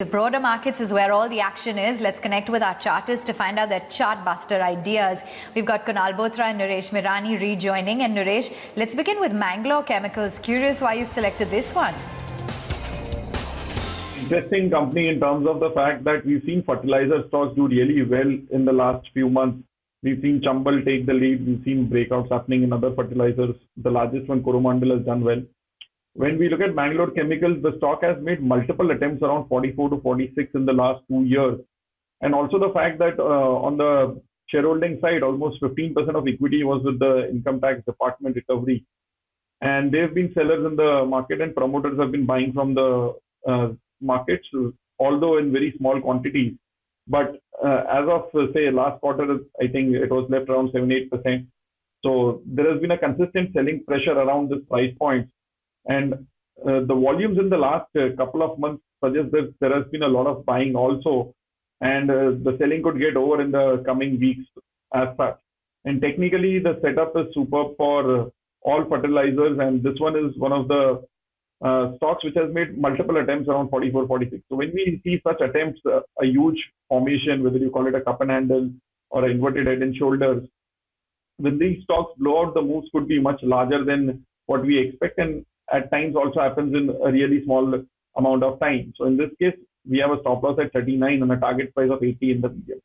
The broader markets is where all the action is. Let's connect with our chartists to find out their chartbuster ideas. We've got Kunal Bothra and Nooresh Merani rejoining. And Nooresh, let's begin with Mangalore Chemicals. Curious why you selected this one. Interesting company in terms of the fact that we've seen fertilizer stocks do really well in the last few months. We've seen Chambal take the lead. We've seen breakouts happening in other fertilizers. The largest one, Coromandel, has done well. When we look at Mangalore Chemicals, the stock has made multiple attempts around 44 to 46 in the last 2 years. And also the fact that on the shareholding side, almost 15% of equity was with the income tax department recovery. And they've been sellers in the market and promoters have been buying from the markets, although in very small quantities. But as of, say, last quarter, I think it was left around 7-8%. So there has been a consistent selling pressure around this price point. And the volumes in the last couple of months suggest that there has been a lot of buying also. And the selling could get over in the coming weeks as such. And technically, the setup is superb for all fertilizers. And this one is one of the stocks which has made multiple attempts around 44, 46. So when we see such attempts, a huge formation, whether you call it a cup and handle or an inverted head and shoulders, when these stocks blow out, the moves could be much larger than what we expect. And at times also happens in a really small amount of time. So in this case, we have a stop loss at 39 and a target price of 80 in the medium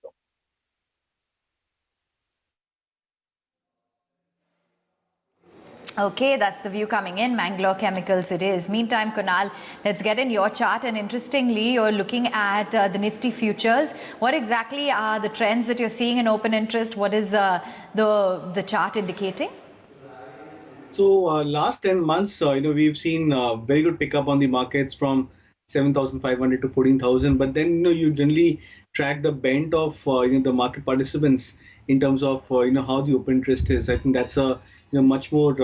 term. Okay, that's the view coming in. Mangalore Chemicals it is. Meantime, Kunal, let's get in your chart. And interestingly, you're looking at the Nifty Futures. What exactly are the trends that you're seeing in open interest? What is the chart indicating? So last 10 months, we've seen very good pickup on the markets from 7,500 to 14,000. But then, you generally track the bent of, the market participants in terms of, how the open interest is. I think that's a much more,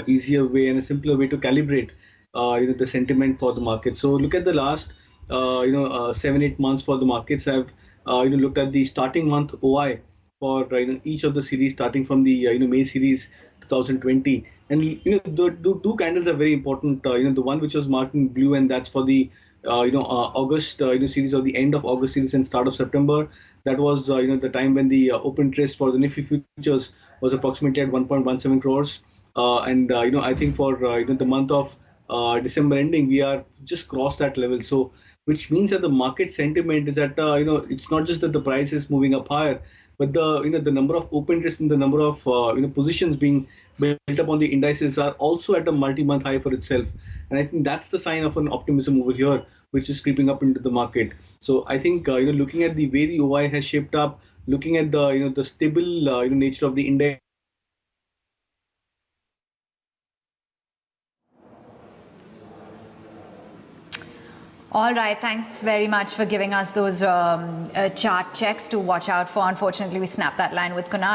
easier way and a simpler way to calibrate, the sentiment for the market. So look at the last, 7-8 months for the markets. I've, looked at the starting month OI for each of the series, starting from the May series 2020. And the two candles are very important. The one which was marked in blue, and that's for the August series, or the end of August series and start of September. That was the time when the open interest for the Nifty Futures was approximately at 1.17 crores. I think for the month of December ending, we are just crossed that level. So which means that the market sentiment is that it's not just that the price is moving up higher, but the number of open interest and the number of positions being built up on the indices are also at a multi-month high for itself. And I think that's the sign of an optimism over here, which is creeping up into the market. So I think looking at the way the OI has shaped up, looking at the the stable nature of the index. All right, thanks very much for giving us those chart checks to watch out for. Unfortunately, we snapped that line with Kunal.